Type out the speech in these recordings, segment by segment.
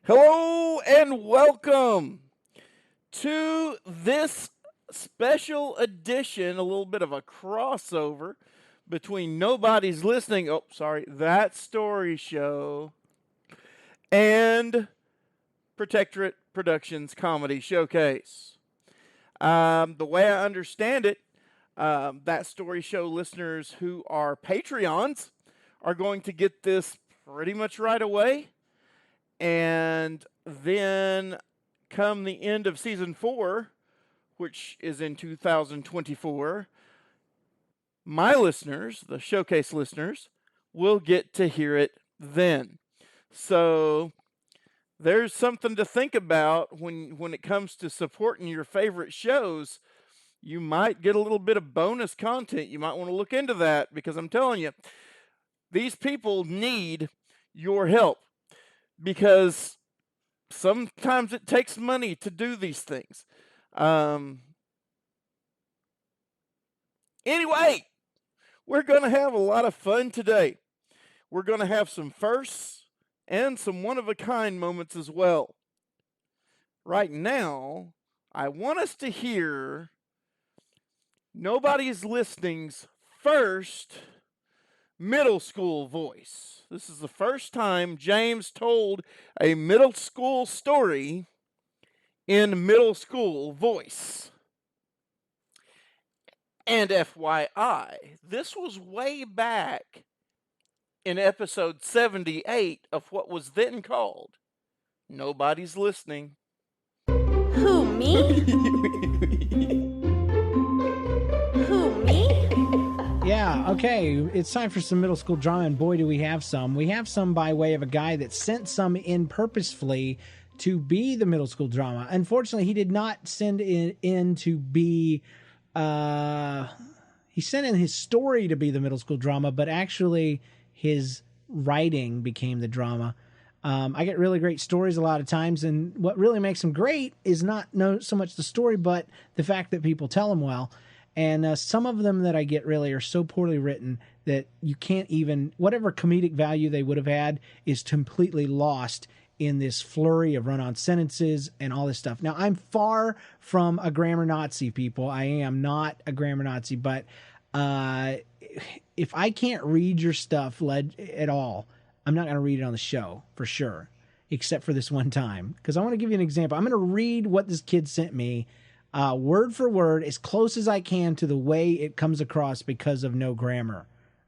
Hello and welcome to this special edition, a little bit of a crossover between Nobody's Listening, That Story Show, and Protectorate Productions Comedy Showcase. The way I understand it, That Story Show listeners who are Patreons are going to get this pretty much right away. And then come the end of season 4, which is in 2024, my listeners, the showcase listeners, will get to hear it then. So there's something to think about when it comes to supporting your favorite shows. You might get a little bit of bonus content. You might want to look into that because I'm telling you, these people need your help because sometimes it takes money to do these things. Anyway, we're going to have a lot of fun today. We're going to have some firsts and some one of a kind moments as well. Right now, I want us to hear Nobody's Listening's first middle school voice. This is the first time James told a middle school story in middle school voice. And FYI, this was way back in episode 78 of what was then called Nobody's Listening. Who, me? Who, me? Yeah, okay. It's time for some middle school drama, and boy, do we have some. We have some by way of a guy that sent some in purposefully to be the middle school drama. Unfortunately, he did not send it in to be. He sent in his story to be the middle school drama, but actually his writing became the drama. I get really great stories a lot of times, and what really makes them great is not so much the story, but the fact that people tell them well. And some of them that I get really are so poorly written that you can't even, whatever comedic value they would have had is completely lost in this flurry of run-on sentences and all this stuff. Now, I'm far from a grammar Nazi, people. I am not a grammar Nazi, but if I can't read your stuff at all, I'm not going to read it on the show for sure, except for this one time. Because I want to give you an example. I'm going to read what this kid sent me word for word, as close as I can to the way it comes across because of no grammar.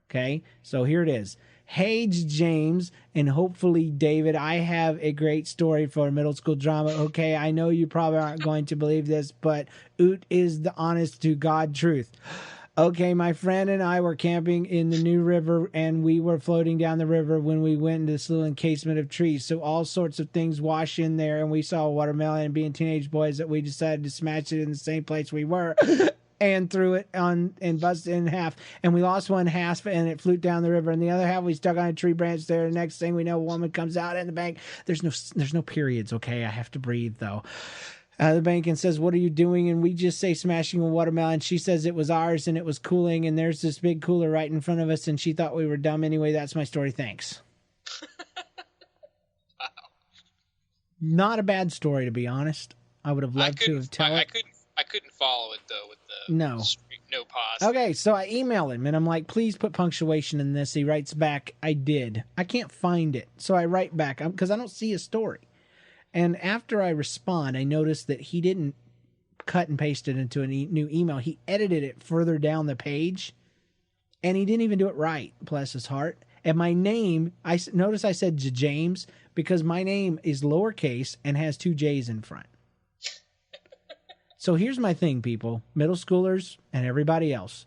Okay, so here it is. Hey, James, and hopefully David, I have a great story for middle school drama. Okay, I know you probably aren't going to believe this, but it is the honest to God truth. Okay, my friend and I were camping in the New River, and we were floating down the river when we went into this little encasement of trees. So all sorts of things wash in there, and we saw a watermelon, and being teenage boys that we decided to smash it in the same place we were. And threw it on and busted it in half, and we lost one half, and it flew down the river, and the other half we stuck on a tree branch there. The next thing we know, a woman comes out in the bank. There's no periods. Okay, I have to breathe though. The bank and says, "What are you doing?" And we just say, "Smashing a watermelon." She says it was ours and it was cooling, and there's this big cooler right in front of us, and she thought we were dumb anyway. That's my story. Thanks. Wow. Not a bad story, to be honest. I would have loved to have told it. I couldn't follow it though with the No. no pause. Okay, so I email him and I'm like, please put punctuation in this. He writes back, I did. I can't find it. So I write back because I don't see a story. And after I respond, I notice that he didn't cut and paste it into a new email. He edited it further down the page, and he didn't even do it right, bless his heart. And my name, notice I said James because my name is lowercase and has 2 J's in front. So here's my thing, people, middle schoolers and everybody else.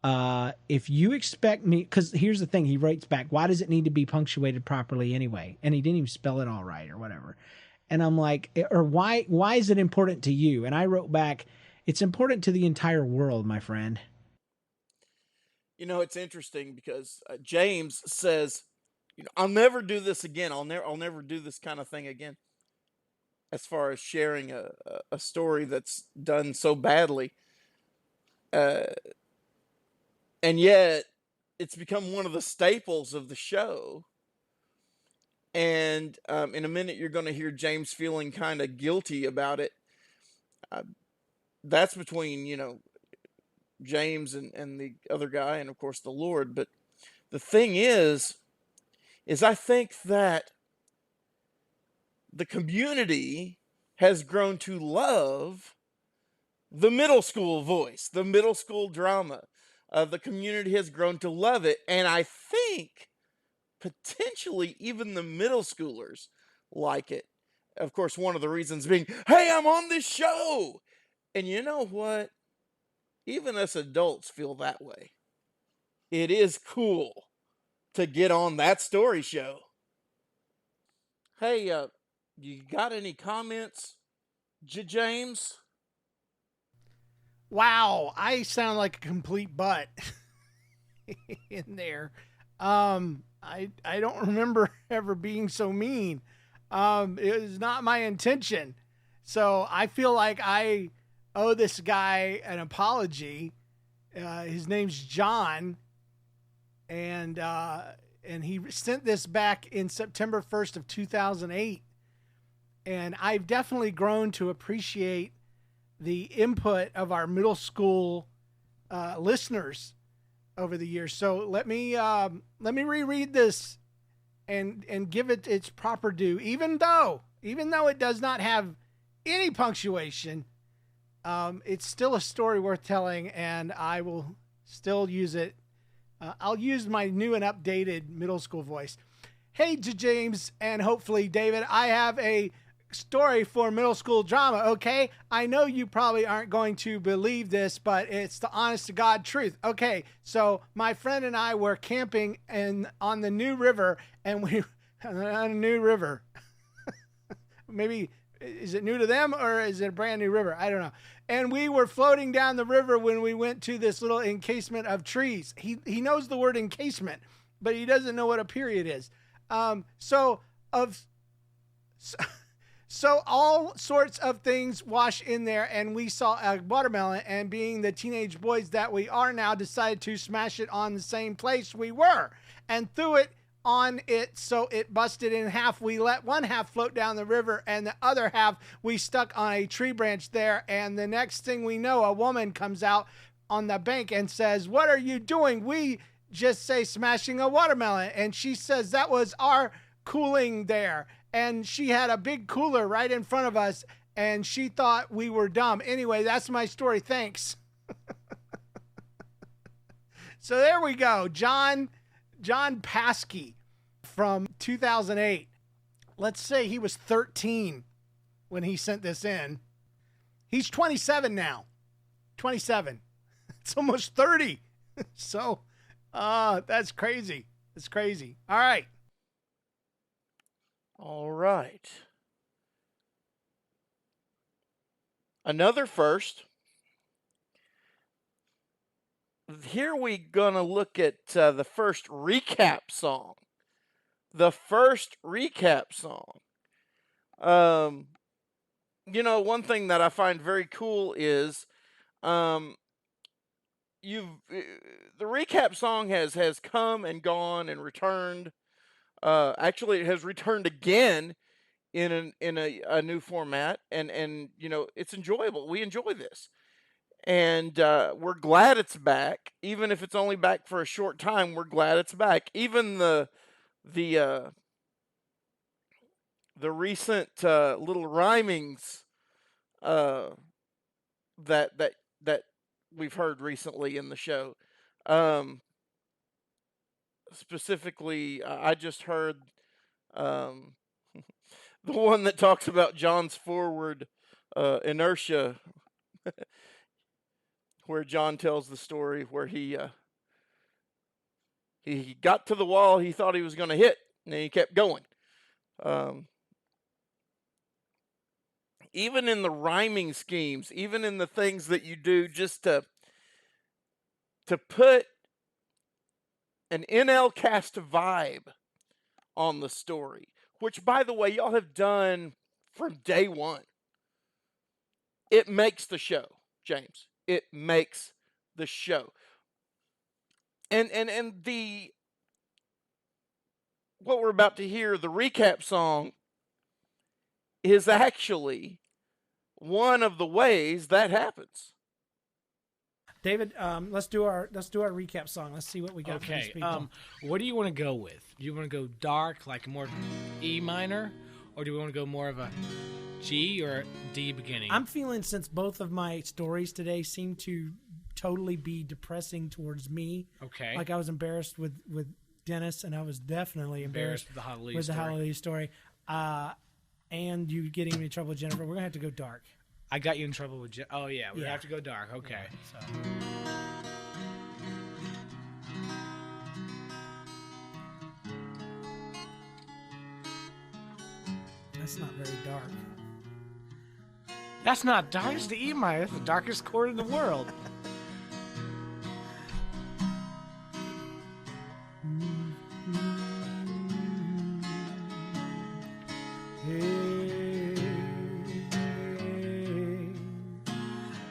If you expect me, because here's the thing, he writes back, why does it need to be punctuated properly anyway? And he didn't even spell it all right or whatever. And I'm like, or why is it important to you? And I wrote back, it's important to the entire world, my friend. You know, it's interesting because James says, I'll never do this again. I'll never do this kind of thing again. As far as sharing a story that's done so badly. And yet, it's become one of the staples of the show. And in a minute, you're going to hear James feeling kind of guilty about it. That's between, James and the other guy, and of course the Lord. But the thing is I think that the community has grown to love the middle school voice, the middle school drama. The community has grown to love it, and I think potentially even the middle schoolers like it. Of course, one of the reasons being, hey, I'm on this show. And you know what? Even us adults feel that way. It is cool to get on that story show. Hey, you got any comments, James? Wow, I sound like a complete butt in there. I don't remember ever being so mean. It was not my intention. So I feel like I owe this guy an apology. His name's John, and he sent this back in September 1st of 2008. And I've definitely grown to appreciate the input of our middle school listeners over the years. So let me reread this and give it its proper due. Even though it does not have any punctuation, it's still a story worth telling, and I will still use it. I'll use my new and updated middle school voice. Hey, James, and hopefully David, I have a story for middle school drama, okay? I know you probably aren't going to believe this, but it's the honest to God truth. Okay, so my friend and I were camping on the New River, and we on a new river. Maybe, is it new to them or is it a brand new river? I don't know. And we were floating down the river when we went to this little encasement of trees. He knows the word encasement, but he doesn't know what a period is. So all sorts of things wash in there, and we saw a watermelon, and being the teenage boys that we are now, decided to smash it on the same place we were and threw it on it so it busted in half. We let one half float down the river, and the other half we stuck on a tree branch there, and the next thing we know, a woman comes out on the bank and says, "What are you doing?" We just say smashing a watermelon, and she says that was our cooling there. And she had a big cooler right in front of us, and she thought we were dumb. Anyway, that's my story. Thanks. So there we go. John Paskey from 2008. Let's say he was 13 when he sent this in. He's 27 now. 27. It's almost 30. So that's crazy. It's crazy. All right. All right. Another first. Here we gonna look at the first recap song. The first recap song. One thing that I find very cool is the recap song has come and gone and returned. Actually, it has returned again in a new format, and it's enjoyable. We enjoy this, and we're glad it's back. Even if it's only back for a short time, we're glad it's back. Even the recent little rhymings that we've heard recently in the show. Specifically, I just heard the one that talks about John's forward inertia, where John tells the story where he got to the wall he thought he was going to hit, and he kept going. Even in the rhyming schemes, even in the things that you do just to put an Nlcast vibe on the story, which, by the way, y'all have done from day one. It makes the show, James. It makes the show. And what we're about to hear, the recap song, is actually one of the ways that happens. David, let's do our recap song. Let's see what we got for these Okay. people. What do you want to go with? Do you want to go dark, like more E minor, or do we want to go more of a G or D beginning? I'm feeling, since both of my stories today seem to totally be depressing towards me. Okay. Like I was embarrassed with Dennis, and I was definitely embarrassed with the Hallelujah with story. the Hallelujah story. And you getting me in trouble with Jennifer. We're gonna have to go dark. I got you in trouble with Oh, yeah. We Yeah. have to go dark. Okay. So. That's not very dark. That's not dark. It's the E minor. That's the darkest chord in the world.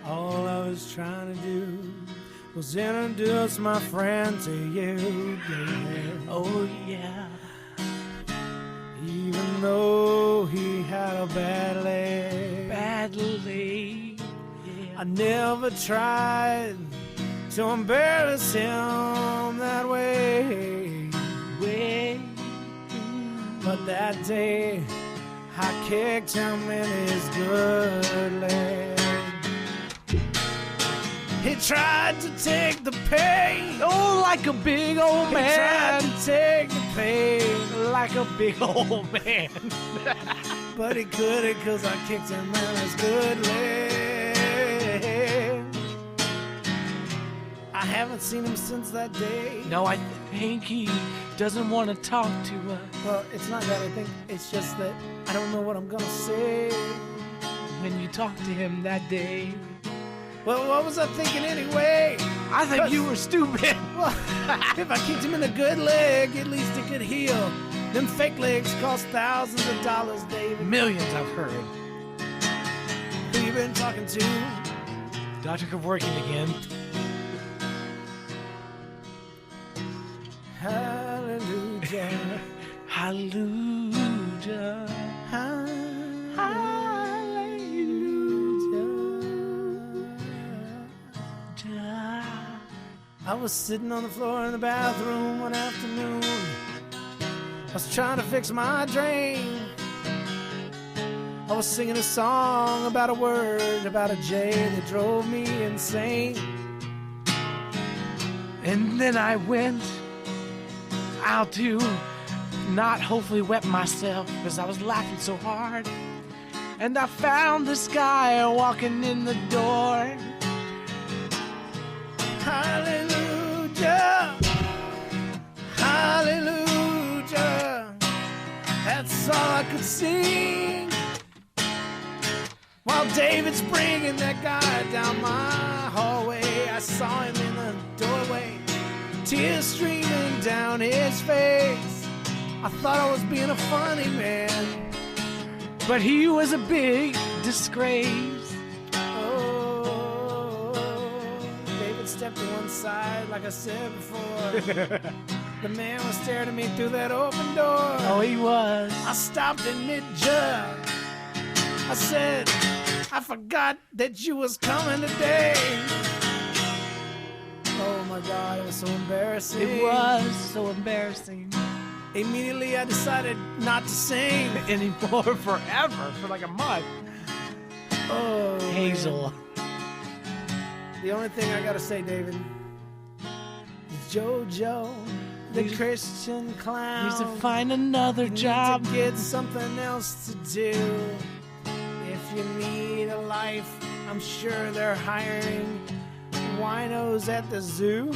All I was trying to do was introduce my friend to you, David. Oh, yeah. Even though he had a bad leg, Badly. I never tried to embarrass him that way. But that day, I kicked him in his good leg. He tried to take the pain. Oh, like a big old He tried to take the pain. Like a big old man. But he couldn't, 'cause I kicked him in his good leg. I haven't seen him since that day. No, I think he doesn't want to talk to us. Well, it's not that. I think it's just that I don't know what I'm gonna say. When you talked to him that day, Well, what was I thinking anyway? I think you were stupid. Well, if I kicked him in a good leg, at least it could heal. Them fake legs cost thousands of dollars, David. Millions, I've heard. Who you been talking to? Dr. Kevorkian again. Hallelujah. Hallelujah. I was sitting on the floor in the bathroom one afternoon. I was trying to fix my drain. I was singing a song about a word, about a J that drove me insane. And then I went out to not hopefully wet myself because I was laughing so hard. And I found this guy walking in the door. Hallelujah, hallelujah. That's all I could sing. While David's bringing that guy down my hallway, I saw him in the doorway, tears streaming down his face. I thought I was being a funny man, But he was a big disgrace. oh, David stepped to one side like I said before. The man was staring at me through that open door. Oh, he was. I stopped in mid-jug. I said, I forgot that you was coming today. Oh my God, it was so embarrassing. It was so embarrassing. Immediately I decided not to sing. Anymore forever, for like a month. Oh, Hazel. man. The only thing I gotta say, David, is JoJo, the Christian clown, Needs to find another need job. to get something else to do. If you need a life, I'm sure they're hiring winos at the zoo.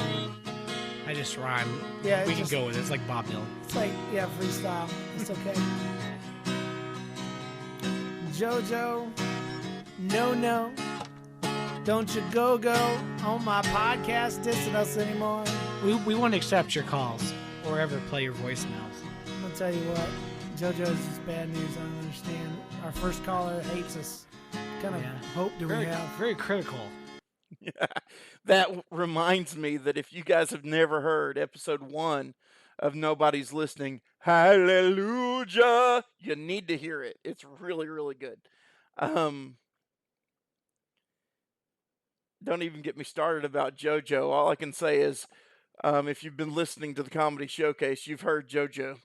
I just rhyme. Yeah, We it's can just- go with it. It's like Bob Dylan. It's like, yeah, freestyle. It's okay. JoJo, no, don't you go on my podcast dissing us anymore. We want to accept your calls or ever play your voicemails. I'll tell you what, JoJo's just bad news. I don't understand. Our first caller hates us. What kind of Yeah. hope do Very, we have? very critical. That reminds me that if you guys have never heard episode 1 of Nobody's Listening. Hallelujah. You need to hear it. It's really, really good. Don't even get me started about JoJo. All I can say is, if you've been listening to the Comedy Showcase, you've heard JoJo.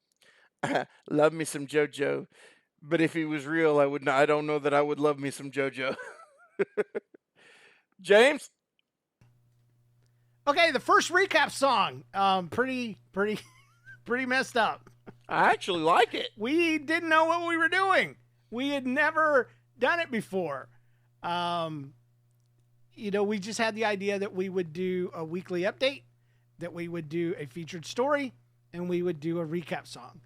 Love me some JoJo. But if he was real, I don't know that I would love me some JoJo. James? Okay, the first recap song. Pretty messed up. I actually like it. We didn't know what we were doing. We had never done it before. We just had the idea that we would do a weekly update, that we would do a featured story, and we would do a recap song.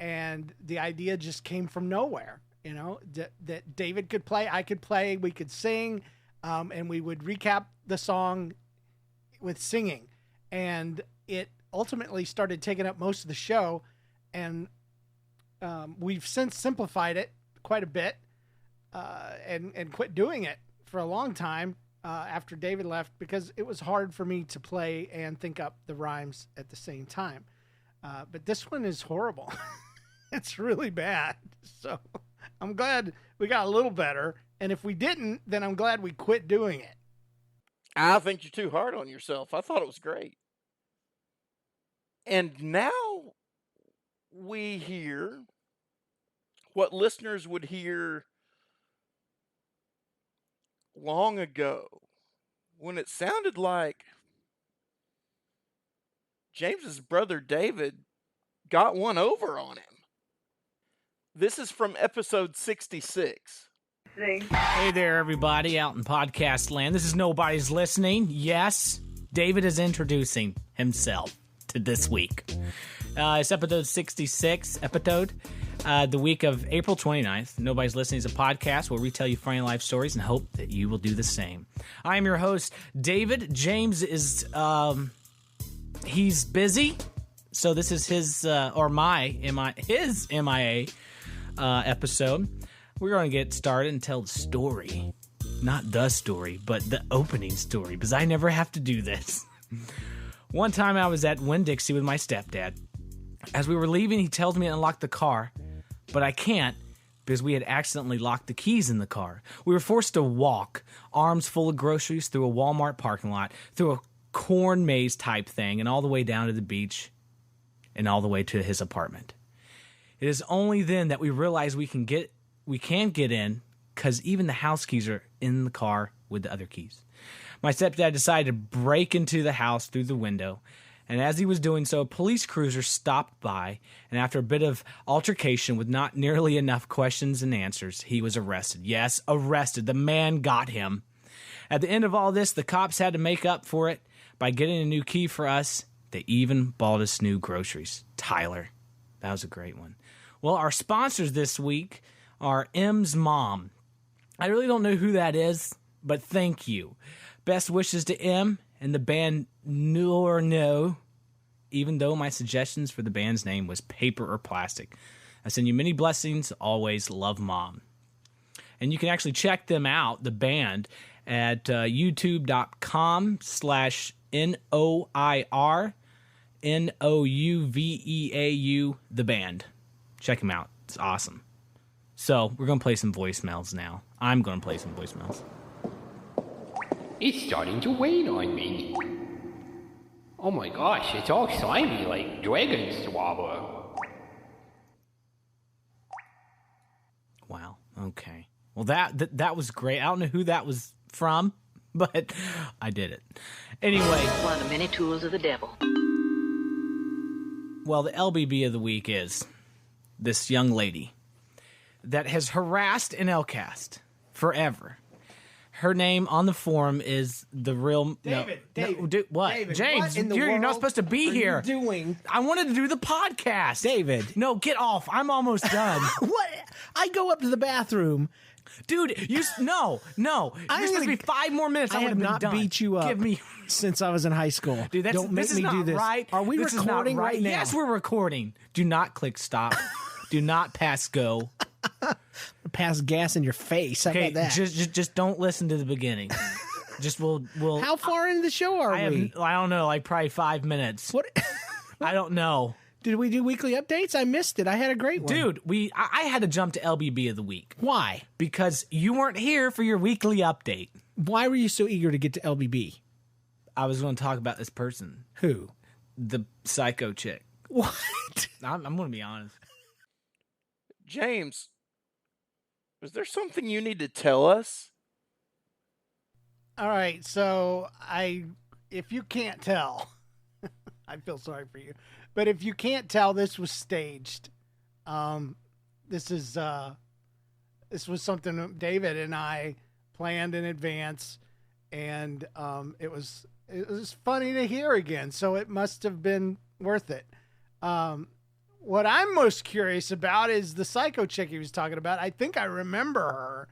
And the idea just came from nowhere, that David could play, I could play, we could sing, and we would recap the song with singing. And it ultimately started taking up most of the show, and we've since simplified it quite a bit and quit doing it for a long time after David left, because it was hard for me to play and think up the rhymes at the same time. But this one is horrible. It's really bad. So I'm glad we got a little better. And if we didn't, then I'm glad we quit doing it. I think you're too hard on yourself. I thought it was great. And now we hear what listeners would hear long ago, when it sounded like James's brother David got one over on him. This is from episode 66. Hey there, everybody out in podcast land. This is Nobody's Listening. Yes, David is introducing himself to this week. It's episode 66, the week of April 29th. Nobody's Listening is a podcast where we tell you funny life stories and hope that you will do the same. I am your host, David. James is, he's busy, so this is his, his MIA episode. We're going to get started and tell the story. Not the story, but the opening story, because I never have to do this. One time I was at Winn-Dixie with my stepdad. As we were leaving, he tells me to unlock the car, but I can't because we had accidentally locked the keys in the car. We were forced to walk, arms full of groceries, through a Walmart parking lot, through a corn maze type thing, and all the way down to the beach, and all the way to his apartment. It is only then that we realize we can get in, because even the house keys are in the car with the other keys. My stepdad decided to break into the house through the window, and as he was doing so, a police cruiser stopped by, and after a bit of altercation with not nearly enough questions and answers, he was arrested. Yes, arrested. The man got him. At the end of all this, the cops had to make up for it by getting a new key for us. They even bought us new groceries. Tyler. That was a great one. Well, our sponsors this week are M's mom. I really don't know who that is, but thank you. Best wishes to M and the band No, even though my suggestions for the band's name was Paper or Plastic. I send you many blessings. Always, love, Mom. And you can actually check them out, the band, at youtube.com/NOIRNOUVEAU, the band. Check them out. It's awesome. So, we're going to play some voicemails now. I'm going to play some voicemails. It's starting to rain on me. Oh my gosh, it's all slimy like dragon slobber. Wow, okay. Well, that was great. I don't know who that was from, but I did it. Anyway. One of the many tools of the devil. Well, the LBB of the week is this young lady that has harassed Nlcast forever. Her name on the forum is the real David. What? David, James, what in the you're not world supposed to be are here. you doing? I wanted to do the podcast. David. No, get off. I'm almost done. What? I go up to the bathroom. Dude, no. You're supposed to be 5 more minutes. I would have been not done. beat you up Give me. since I was in high school. Dude, Don't make this is me not do this. right. Are we This is not recording right now? Yes, we're recording. Do not click stop. Do not pass go. Pass gas in your face. How Okay, about that? just don't listen to the beginning. Just we'll. How far into the show are we? I don't know, like probably 5 minutes. What? I don't know. Did we do weekly updates? I missed it. I had a great one. Dude, I had to jump to LBB of the week. Why? Because you weren't here for your weekly update. Why were you so eager to get to LBB? I was going to talk about this person. Who? The psycho chick. What? I'm going to be honest. James, is there something you need to tell us? All right, so if you can't tell, I feel sorry for you. But if you can't tell, this was staged. This was something David and I planned in advance, and it was funny to hear again. So it must have been worth it. What I'm most curious about is the psycho chick he was talking about. I think I remember her.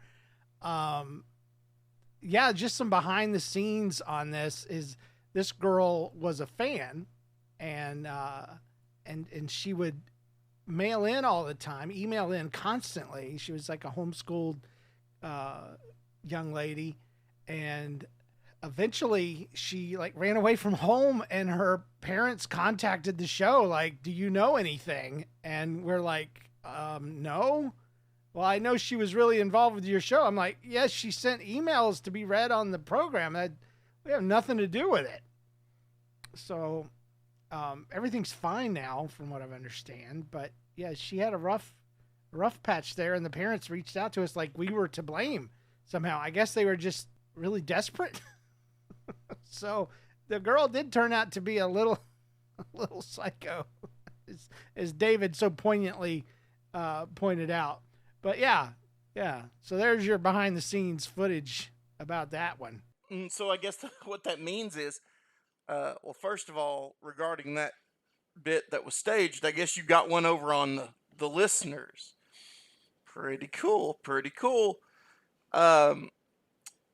Yeah, just some behind the scenes on this is this girl was a fan, and she would mail in all the time, email in constantly. She was like a homeschooled young lady, and eventually she like ran away from home, and her parents contacted the show like, do you know anything? And we're like, no. Well, I know she was really involved with your show. I'm like, yes, she sent emails to be read on the program. We have nothing to do with it. So everything's fine now from what I understand. But yeah, she had a rough patch there, and the parents reached out to us like we were to blame somehow. I guess they were just really desperate. So the girl did turn out to be a little psycho, as David so poignantly pointed out. But yeah. So there's your behind the scenes footage about that one. So I guess what that means is, well, first of all, regarding that bit that was staged, I guess you got one over on the listeners. Pretty cool.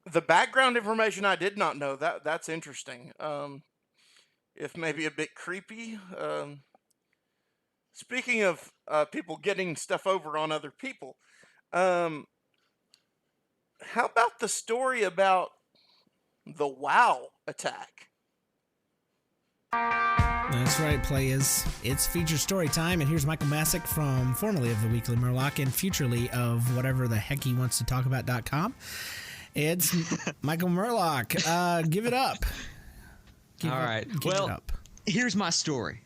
The background information I did not know. That's interesting. If maybe a bit creepy. Speaking of people getting stuff over on other people, how about the story about the WoW attack? That's right, players. It's feature story time, and here's Michael Masick from formerly of the Weekly Murloc and futurely of whatever the heck he wants to talk about.com. It's Michael Murloc. Give it up. All right. Well, here's my story.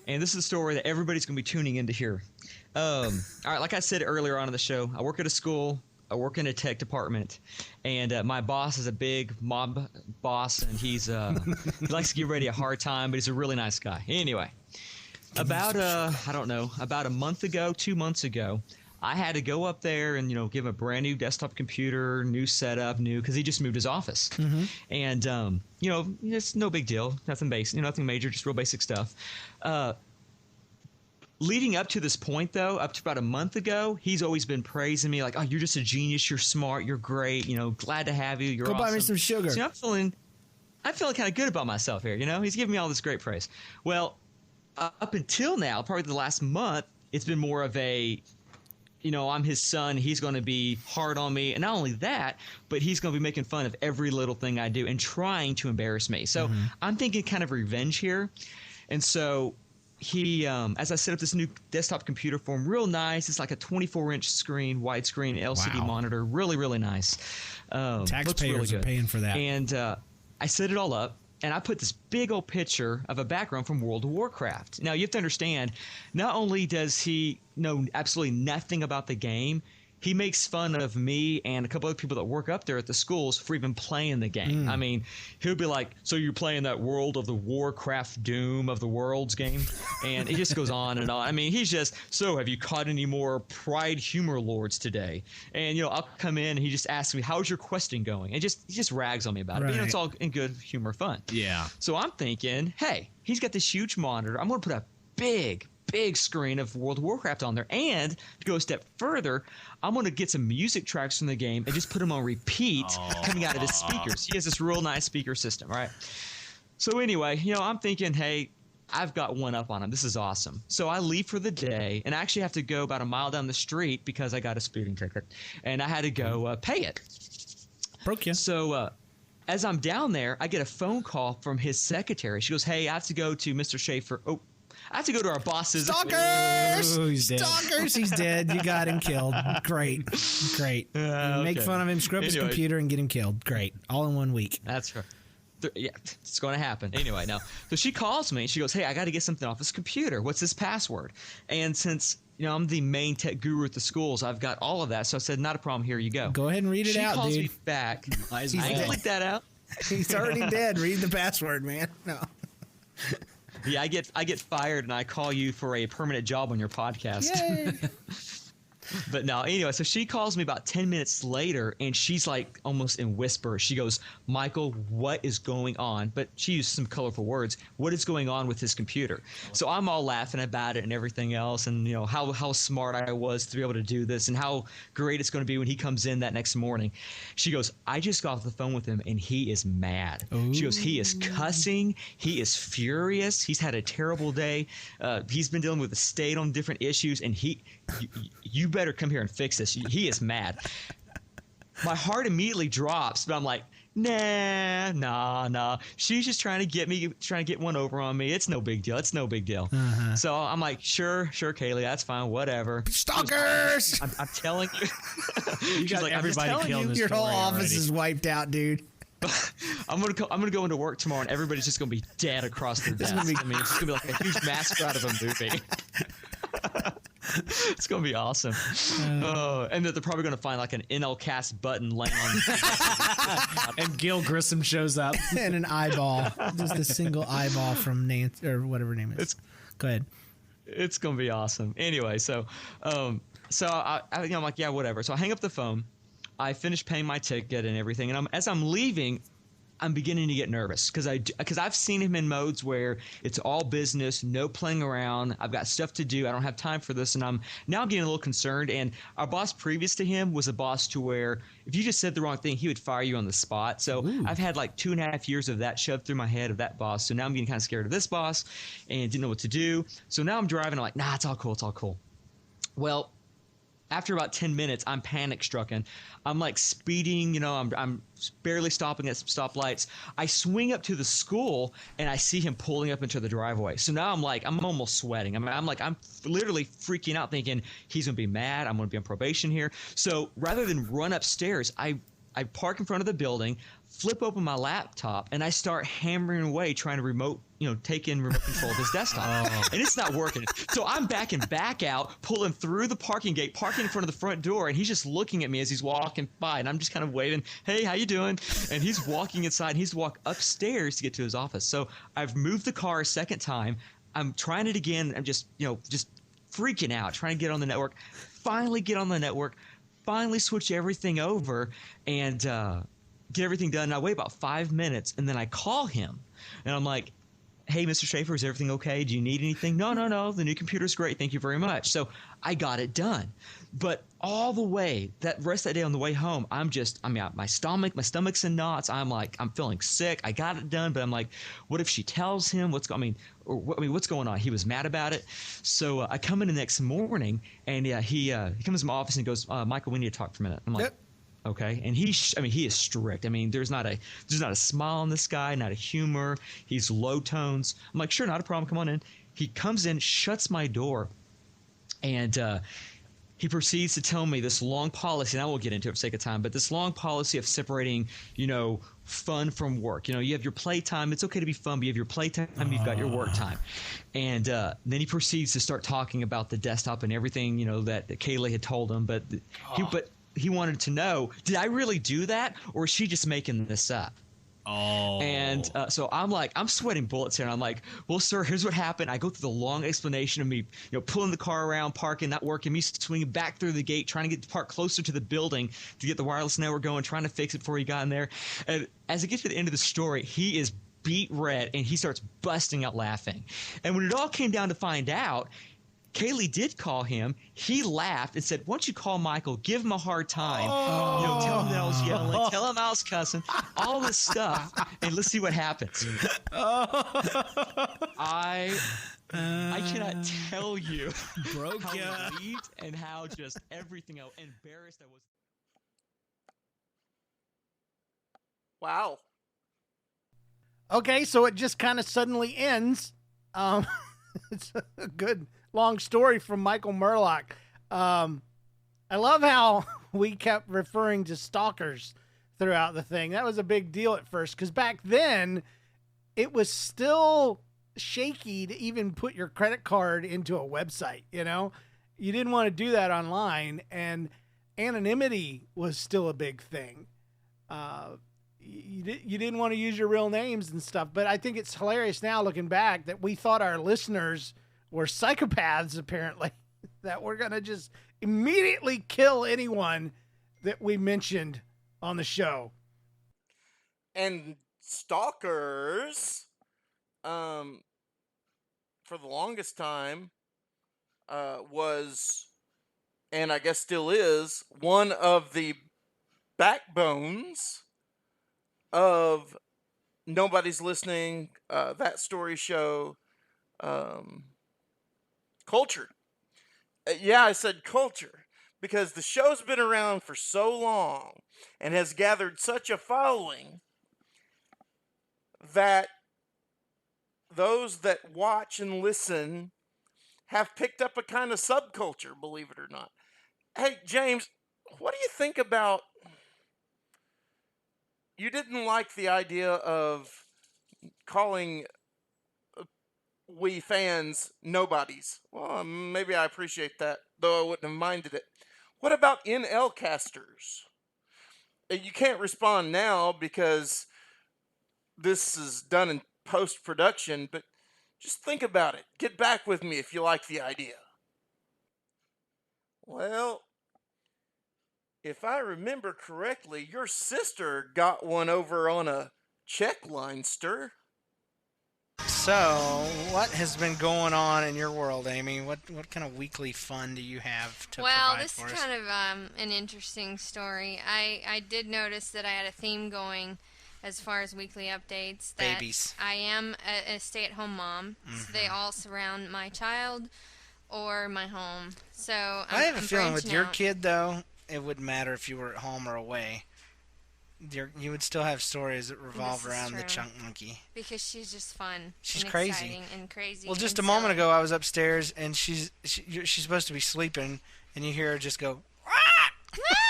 And this is a story that everybody's going to be tuning in to hear. All right, like I said earlier on in the show, I work at a school. I work in a tech department, and my boss is a big mob boss, and he likes to give everybody a hard time, but he's a really nice guy. Anyway, about a month ago, 2 months ago, I had to go up there and give him a brand new desktop computer, new setup, because he just moved his office, and it's no big deal, nothing basic, nothing major, just real basic stuff. Leading up to this point, though, up to about a month ago, he's always been praising me like, "Oh, you're just a genius. You're smart. You're great. Glad to have you. You're awesome. Go buy me some sugar." So I'm feeling kind of good about myself here. He's giving me all this great praise. Well, up until now, probably the last month, it's been more of a, I'm his son. He's going to be hard on me, and not only that, but he's going to be making fun of every little thing I do and trying to embarrass me. So I'm thinking kind of revenge here, and so. He, as I set up this new desktop computer for him, real nice. It's like a 24-inch screen, widescreen LCD monitor, really, really nice. Taxpayers are paying for that. And I set it all up, and I put this big old picture of a background from World of Warcraft. Now, you have to understand, not only does he know absolutely nothing about the game, he makes fun of me and a couple other people that work up there at the schools for even playing the game. I mean, he'll be like, "So you're playing that World of the Warcraft Doom of the Worlds game?" And it just goes on and on. I mean, he's just, "So have you caught any more Pride Humor Lords today?" And, I'll come in and he just asks me, "How's your questing going?" And he just rags on me about it. But, it's all in good humor fun. Yeah. So I'm thinking, hey, he's got this huge monitor. I'm going to put a big screen of World of Warcraft on there, and to go a step further, I'm going to get some music tracks from the game and just put them on repeat coming out of his speakers. He has this real nice speaker system, right? So anyway, I'm thinking, hey, I've got one up on him. This is awesome. So I leave for the day, and I actually have to go about a mile down the street because I got a speeding ticket, and I had to go pay it. Broke you. So as I'm down there, I get a phone call from his secretary. She goes, "Hey, I have to go to Mr. Schaefer." Oh, I have to go to our bosses. Stalkers! Oh, he's dead. Stalkers! He's dead. You got him killed. Great. Make fun of him, screw up his computer, and get him killed. Great. All in 1 week. That's right. Yeah, it's going to happen. Anyway, now, so she calls me. She goes, hey, I got to get something off this computer. What's this password? And since, I'm the main tech guru at the schools, I've got all of that. So I said, not a problem. Here you go. Go ahead and read it out, dude. She calls me back. I ain't click that out. He's already dead. Read the password, man. No. Yeah, I get fired, and I call you for a permanent job on your podcast. Yay. But no, anyway, so she calls me about 10 minutes later, and she's like almost in whisper. She goes, Michael, what is going on? But she used some colorful words. What is going on with his computer? So I'm all laughing about it and everything else, and how smart I was to be able to do this and how great it's going to be when he comes in that next morning. She goes, I just got off the phone with him, and he is mad. Ooh. She goes, he is cussing. He is furious. He's had a terrible day. He's been dealing with the state on different issues, and you better come here and fix this. He is mad. My heart immediately drops, but I'm like, nah. She's just trying to get one over on me. It's no big deal. Uh-huh. So I'm like, sure, Kaylee, that's fine, whatever. Stalkers! I'm telling you. You got like, everybody killed. Your whole office is wiped out, dude. I'm gonna go into work tomorrow, and everybody's just gonna be dead across their desk. It's just gonna be like a huge mascot of a movie. It's gonna be awesome. And they're probably gonna find like an Nlcast button laying on. And Gil Grissom shows up and an eyeball, just a single eyeball from Nancy or whatever her name is. Go ahead. It's gonna be awesome. Anyway, so I'm like, yeah, whatever. So I hang up the phone. I finish paying my ticket and everything, and as I'm leaving, I'm beginning to get nervous because I've seen him in modes where it's all business, no playing around. I've got stuff to do. I don't have time for this, and I'm getting a little concerned. And our boss previous to him was a boss to where if you just said the wrong thing, he would fire you on the spot. So I've had like 2.5 years of that shoved through my head of that boss. So now I'm getting kind of scared of this boss and didn't know what to do. So now I'm driving. I'm like, nah, it's all cool. Well, after about 10 minutes, I'm panic-stricken. I'm like speeding, I'm barely stopping at stoplights. I swing up to the school, and I see him pulling up into the driveway. So now I'm almost sweating. I'm literally freaking out, thinking he's going to be mad. I'm going to be on probation here. So rather than run upstairs, I park in front of the building, flip open my laptop, and I start hammering away trying to take in remote control of his desktop. And it's not working. So I'm backing back out, pulling through the parking gate, parking in front of the front door, and he's just looking at me as he's walking by, and I'm just kind of waving, hey, how you doing? And he's walking inside, and he's walked upstairs to get to his office. So I've moved the car a second time. I'm trying it again. I'm just freaking out, trying to get on the network. Finally get on the network. Finally switch everything over and get everything done. And I wait about 5 minutes, and then I call him, and I'm like, hey, Mr. Schaefer, is everything okay? Do you need anything? No. The new computer's great. Thank you very much. So I got it done. But all the way, that rest of that day on the way home, my stomach's in knots. I'm feeling sick. I got it done, but I'm like, what if she tells him what's going on? He was mad about it. So I come in the next morning, and he comes to my office and goes, Michael, we need to talk for a minute. I'm like, yep. Okay, and he is strict. There's not a smile on this guy, not a humor. He's low tones. I'm like, sure, not a problem. Come on in. He comes in, shuts my door, and he proceeds to tell me this long policy, and I won't get into it for sake of time, but this long policy of separating, fun from work. You have your playtime. It's okay to be fun, but you have your playtime, you've got your work time. And then he proceeds to start talking about the desktop and everything, that Kaylee had told him, but he wanted to know, did I really do that, or is she just making this up? Oh. And so I'm sweating bullets here. And I'm like, well, sir, here's what happened. I go through the long explanation of me, pulling the car around, parking, not working, me swinging back through the gate, trying to get the park closer to the building to get the wireless network going, trying to fix it before he got in there. And as it gets to the end of the story, he is beet red, and he starts busting out laughing. And when it all came down to find out, Kaylee did call him. He laughed and said, why don't you call Michael, give him a hard time, tell him that I was yelling, tell him I was cussing, all this stuff, and let's see what happens. I cannot tell you how relieved and how just everything, how embarrassed I was. Wow. Okay, so it just kind of suddenly ends. it's a good long story from Michael Murlock. I love how we kept referring to stalkers throughout the thing. That was a big deal at first because back then it was still shaky to even put your credit card into a website. You know, you didn't want to do that online, and anonymity was still a big thing. You didn't want to use your real names and stuff. But I think it's hilarious now looking back that we thought our listeners were psychopaths, apparently, that we're going to just immediately kill anyone that we mentioned on the show. And stalkers, for the longest time, was, and I guess still is, one of the backbones of Nobody's Listening, That Story Show, culture. Yeah, I said culture, because the show's been around for so long and has gathered such a following that those that watch and listen have picked up a kind of subculture, believe it or not. Hey, James, what do you think about... You didn't like the idea of calling we fans nobodies. Well, maybe I appreciate that, though I wouldn't have minded it. What about Nlcasters? You can't respond now because this is done in post-production, but just think about it. Get back with me if you like the idea. Well, if I remember correctly, your sister got one over on a check line, stir. So, what has been going on in your world, Amy? What kind of weekly fun do you have to provide this for is us? kind of an interesting story. I did notice that I had a theme going as far as weekly updates. That Babies. I am a stay-at-home mom, so they all surround my child or my home. So I have a feeling with your out. kid, though, it wouldn't matter if you were at home or away. You would still have stories that revolve around the chunk monkey. Because she's just fun. She's and crazy. Exciting and crazy. Well, just and a moment silly. ago, I was upstairs, and she's supposed to be sleeping, and you hear her just go,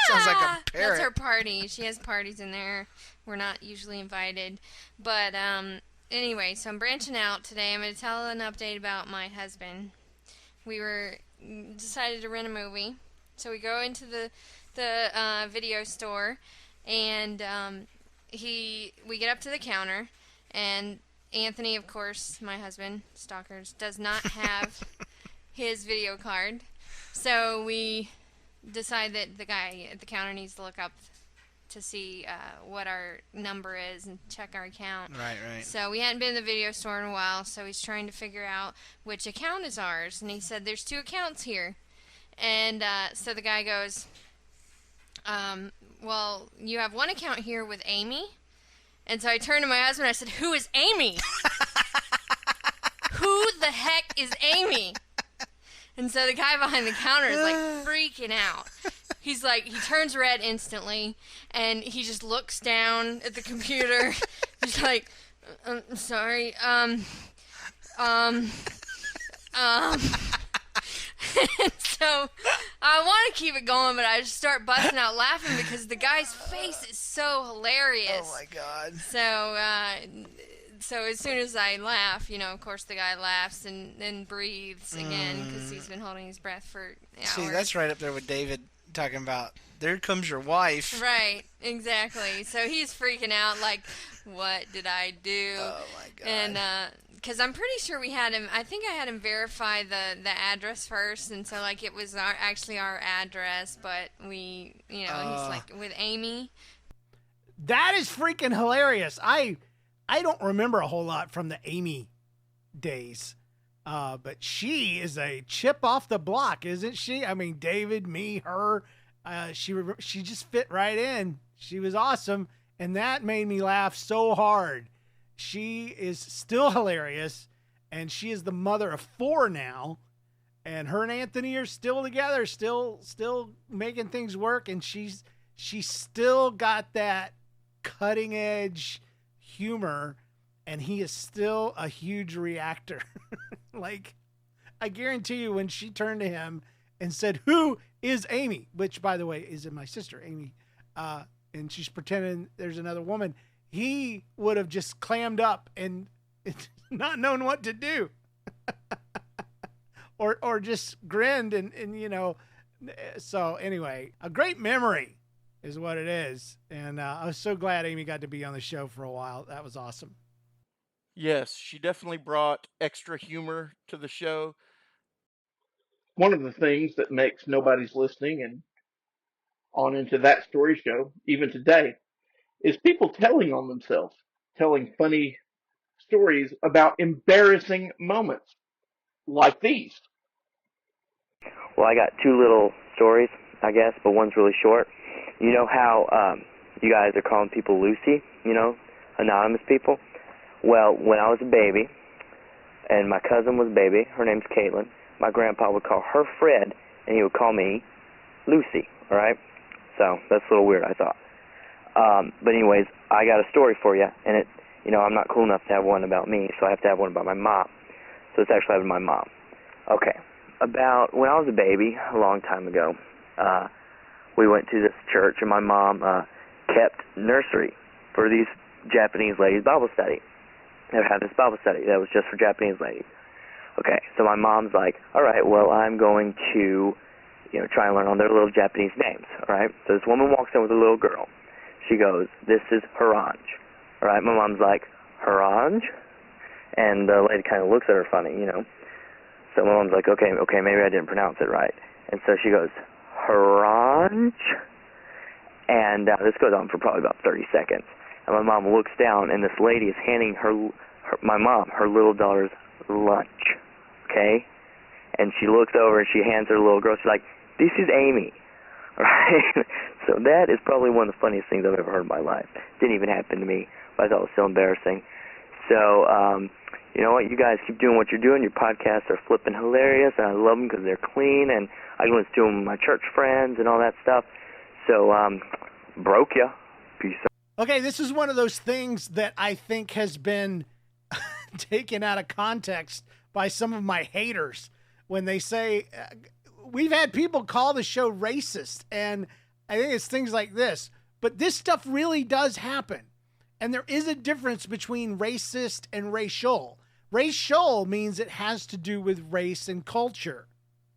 sounds like a parrot. That's her party. She has parties in there. We're not usually invited. But anyway, so I'm branching out today. I'm going to tell an update about my husband. We decided to rent a movie. So we go into the video store, and we get up to the counter, and Anthony, of course, my husband, stalkers, does not have his video card. So we decide that the guy at the counter needs to look up to see what our number is and check our account. Right. So we hadn't been in the video store in a while, so he's trying to figure out which account is ours. And he said, there's 2 accounts here. And so the guy goes, well, you have 1 account here with Amy. And so I turned to my husband and I said, who is Amy? Who the heck is Amy? And so the guy behind the counter is like freaking out. He's like, he turns red instantly, and he just looks down at the computer. He's like, I'm sorry, and so I want to keep it going, but I just start busting out laughing because the guy's face is so hilarious. Oh my God. So as soon as I laugh, of course the guy laughs and then breathes again because he's been holding his breath for hours. See, that's right up there with David talking about, there comes your wife. Right, exactly. So he's freaking out like, what did I do? Oh my God. And because I'm pretty sure I think I had him verify the address first, and so like it was actually our address, but he's like with Amy. That is freaking hilarious. I don't remember a whole lot from the Amy days, but she is a chip off the block, isn't she? I mean, David, me, her, she just fit right in. She was awesome, and that made me laugh so hard. She is still hilarious, and she is the mother of 4 now, and her and Anthony are still together, still making things work, and she's still got that cutting edge humor, and he is still a huge reactor. Like, I guarantee you when she turned to him and said, "Who is Amy?" Which, by the way, is my sister, Amy. And she's pretending there's another woman. He would have just clammed up and not known what to do. or just grinned and so anyway, a great memory is what it is. And I was so glad Amy got to be on the show for a while. That was awesome. Yes, she definitely brought extra humor to the show. One of the things that makes Nobody's Listening and on into that story show, even today, is people telling on themselves, telling funny stories about embarrassing moments like these. Well, I got two little stories, I guess, but one's really short. You know how you guys are calling people Lucy, anonymous people? Well, when I was a baby, and my cousin was a baby, her name's Caitlin, my grandpa would call her Fred, and he would call me Lucy, all right? So that's a little weird, I thought. But anyways, I got a story for you, and I'm not cool enough to have one about me, so I have to have one about my mom. So it's actually about my mom. Okay. About when I was a baby, a long time ago, we went to this church, and my mom kept nursery for these Japanese ladies' Bible study. They had this Bible study that was just for Japanese ladies. Okay, so my mom's like, all right, well, I'm going to, try and learn all their little Japanese names, all right? So this woman walks in with a little girl. She goes, this is Haranj. All right, my mom's like, Haranj? And the lady kind of looks at her funny, So my mom's like, okay, maybe I didn't pronounce it right. And so she goes, Haranj? And this goes on for probably about 30 seconds. And my mom looks down, and this lady is handing my mom, her little daughter's lunch, okay? And she looks over, and she hands her little girl. She's like, this is Amy, right? So that is probably one of the funniest things I've ever heard in my life. Didn't even happen to me, but I thought it was so embarrassing. So, you know what? You guys keep doing what you're doing. Your podcasts are flipping hilarious, and I love them because they're clean, and I can listen to them with my church friends and all that stuff. So, broke ya. Peace out. Okay, this is one of those things that I think has been taken out of context by some of my haters when they say, we've had people call the show racist, and I think it's things like this. But this stuff really does happen. And there is a difference between racist and racial. Racial means it has to do with race and culture.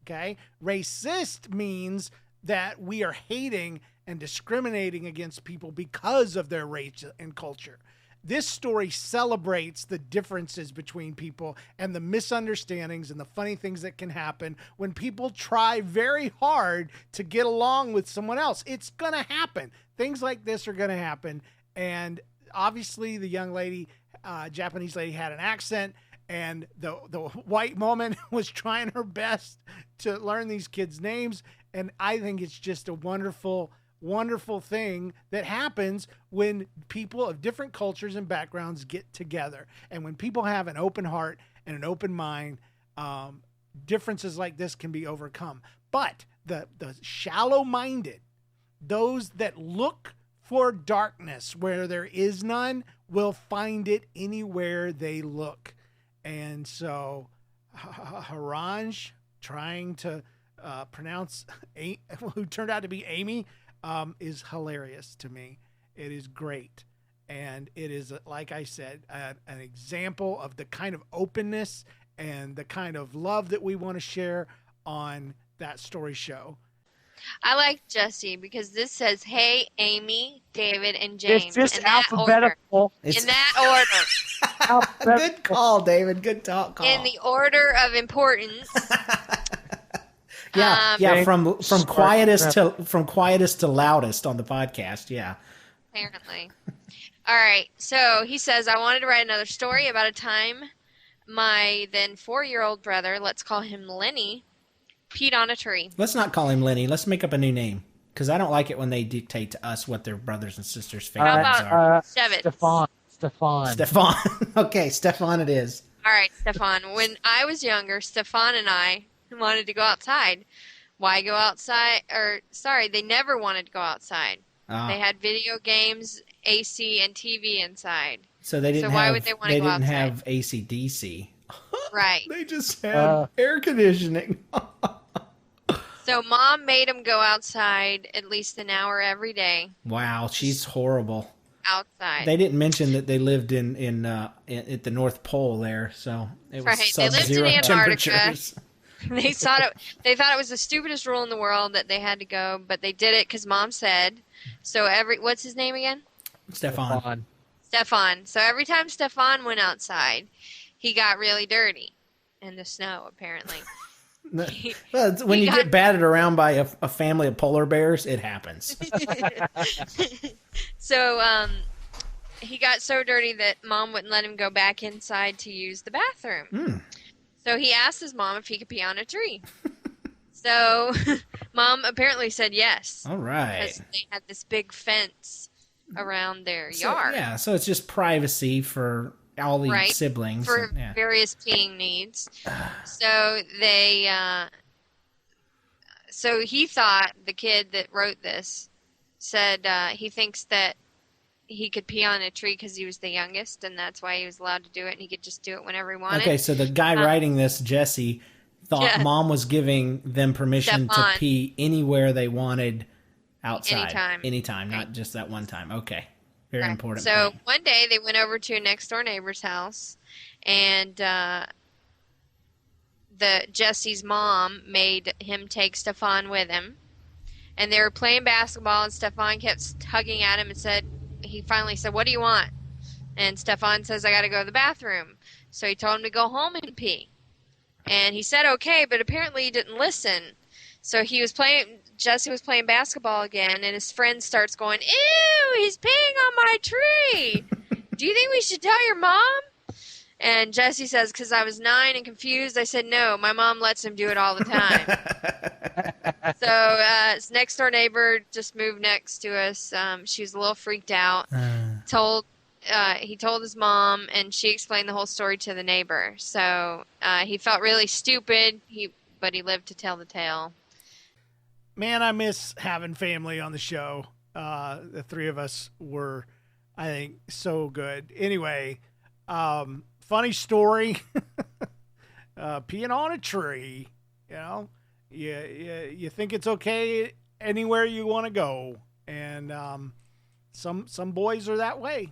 Okay? Racist means that we are hating and discriminating against people because of their race and culture. This story celebrates the differences between people and the misunderstandings and the funny things that can happen when people try very hard to get along with someone else. It's going to happen. Things like this are going to happen. And obviously the young lady, Japanese lady, had an accent, and the white woman was trying her best to learn these kids' names. And I think it's just a wonderful thing that happens when people of different cultures and backgrounds get together. And when people have an open heart and an open mind, differences like this can be overcome. But the shallow-minded, those that look for darkness where there is none, will find it anywhere they look. And so Haranj, trying to pronounce who turned out to be Amy, is hilarious to me. It is great. And it is, like I said, an example of the kind of openness and the kind of love that we want to share on That Story Show. I like Jesse because this says, hey, Amy, David, and James. It's just in that alphabetical. Order. In that order. Good call, David. Good talk. Call. In the order of importance. Yeah, from quietest to loudest on the podcast. Yeah. Apparently. All right. So he says, I wanted to write another story about a time my then 4-year-old brother, let's call him Lenny, peed on a tree. Let's not call him Lenny. Let's make up a new name, because I don't like it when they dictate to us what their brothers and sisters' favorite names are. Stefan. Okay, Stefan it is. All right, Stefan. When I was younger, Stefan and I wanted to go outside. Why go outside? They never wanted to go outside. They had video games, AC, and TV inside. So they didn't why would they want to go outside? They didn't have AC/DC Right. They just had air conditioning. So mom made him go outside at least an hour every day. Wow, she's horrible. Outside. They didn't mention that they lived in at the North Pole there, so it was Right. They lived in sub-zero Antarctica. temperatures. They thought it was the stupidest rule in the world that they had to go, but they did it because mom said. So what's his name again? Stefan. So every time Stefan went outside, he got really dirty in the snow, apparently. Well, when you get batted around by a family of polar bears, it happens. So he got so dirty that mom wouldn't let him go back inside to use the bathroom. So he asked his mom if he could pee on a tree. So mom apparently said yes. All right. Because they had this big fence around their yard. Yeah, so it's just privacy for all the siblings. For various peeing needs. So they... so he thought, the kid that wrote this, said he thinks that he could pee on a tree because he was the youngest, and that's why he was allowed to do it, and he could just do it whenever he wanted. Okay, so the guy writing this, Jesse, thought mom was giving them permission to pee anywhere they wanted outside. Anytime, not just that one time. Okay, very important. So point. one day they went over to a next-door neighbor's house, and Jesse's mom made him take Stefan with him, and they were playing basketball, and Stefan kept tugging at him and he finally said, "What do you want?" And Stefan says, "I got to go to the bathroom." So he told him to go home and pee. And he said okay, but apparently he didn't listen. So Jesse was playing basketball again, and his friend starts going, "Ew, he's peeing on my tree. Do you think we should tell your mom?" And Jesse says, "Because I was 9 and confused, I said no. My mom lets him do it all the time." So his next door neighbor just moved next to us. She was a little freaked out. He told his mom, and she explained the whole story to the neighbor. So he felt really stupid, but he lived to tell the tale. Man, I miss having family on the show. The three of us were, I think, so good. Anyway, funny story. Peeing on a tree, you think it's okay anywhere you want to go, and some boys are that way.